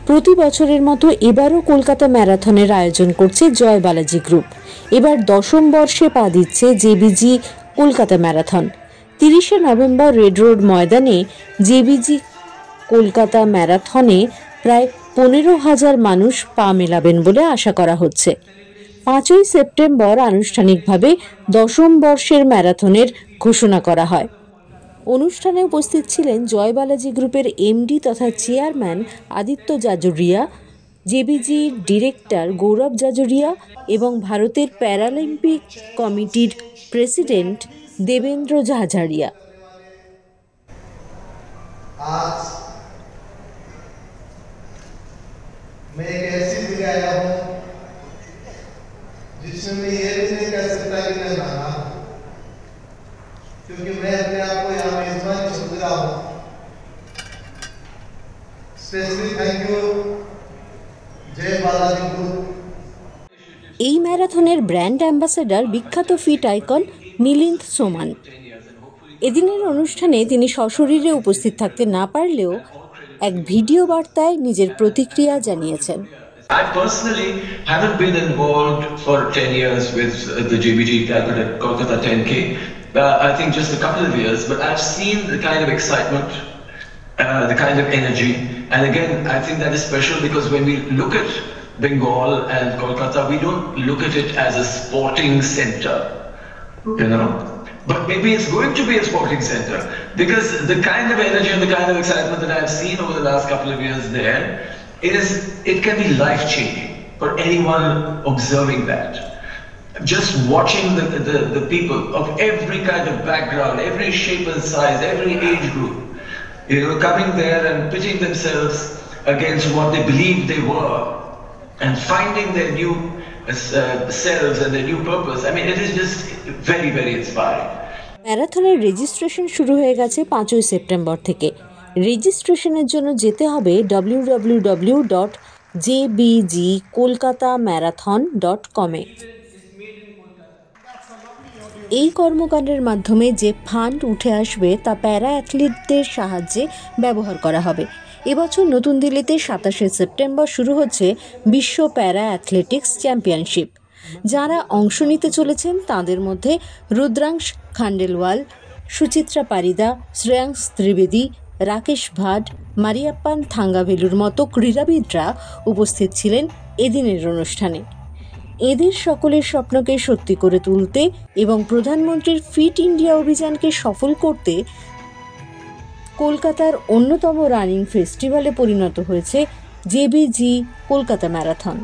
প্রতি বছরের মতো এবারও কলকাতা ম্যারাথনের আয়োজন করছে জয় বালাজি গ্রুপ। এবার 10ম বর্ষে পা দিচ্ছে জেবিজি কলকাতা ম্যারাথন। 30শে নভেম্বর রেড রোড ময়দানে জেবিজি কলকাতা ম্যারাথনে প্রায় 15,000 মানুষ পা মেলাবেন বলে আশা করা হচ্ছে। 5ই সেপ্টেম্বর আনুষ্ঠানিকভাবে 10ম বর্ষের ম্যারাথনের ঘোষণা করা হয়। অনুষ্ঠানে উপস্থিত ছিলেন জয় বালাজি গ্রুপের এমডি তথা চেয়ারম্যান আদিত্য জাজরিয়া, জেবিজির ডিরেক্টর গৌরব জাজরিয়া এবং ভারতের প্যারালিম্পিক কমিটির প্রেসিডেন্ট দেবেন্দ্র ঝাঝারিয়া। आज मैं एक ऐसी जगह आया हूँ जिसमें मैं ये भी नहीं कह सकता कि मैं नाना हूँ, क्योंकि मैं अपने आप को यहाँ मेजबान समझ रहा हूँ। स्पेशली थैंक यू जय बालाजी ग्रुप। এই ম্যারাথনের ব্র্যান্ড অ্যাম্বাসেডর বিখ্যাত ফিট আইকন মিলিন্দ সোমান। এদিনের অনুষ্ঠানে তিনি সশরীরে উপস্থিত থাকতে না পারলেও এক ভিডিও বার্তায় নিজের প্রতিক্রিয়া জানিয়েছেন। I personally haven't been involved for 10 years with the JBG Kolkata 10K. I think just a couple of years, but I've seen the kind of excitement, the kind of energy, and again, I think that is special because when we look at Bengal and Kolkata, we don't look at it as a sporting center, you know. But maybe it's going to be a sporting center because the kind of energy and the kind of excitement that I've seen over the last couple of years there, it can be life-changing for anyone observing that. Just watching the people of every kind of background, every shape and size, every age group, you know, coming there and pitting themselves against what they believed they were and finding their new selves and their new purpose. I mean, it is just very, very inspiring. ম্যারাথনের registration শুরু হয়ে গেছে 5ই September থেকে। রেজিস্ট্রেশনের জন্য যেতে হবে www.jbgkolkatamarathon.com এ। এই কর্মকাণ্ডের মাধ্যমে যে ফান্ড উঠে আসবে তা প্যারা অ্যাথলিটদের সাহায্যে ব্যবহার করা হবে। এবছর নতুন দিল্লিতে 27শে সেপ্টেম্বর শুরু হচ্ছে বিশ্ব প্যারা অ্যাথলেটিক্স চ্যাম্পিয়নশিপ। যারা অংশ নিতে চলেছেন তাদের মধ্যে রুদ্রাংশ খান্ডেলওয়াল, সুচিত্রা পারিদা, শ্রেয়াংশ ত্রিবেদী, রাকেশ ভাট, মারিয়াপ্পান থাঙ্গাভেলুর মতো ক্রীড়াবিদরা উপস্থিত ছিলেন এদিনের অনুষ্ঠানে। এদের সকলের স্বপ্নকে সত্যি করে তুলতে এবং প্রধানমন্ত্রীর ফিট ইন্ডিয়া অভিযানকে সফল করতে কলকাতার অন্যতম রানিং ফেস্টিভ্যালে পরিণত হয়েছে জেবিজি কলকাতা ম্যারাথন।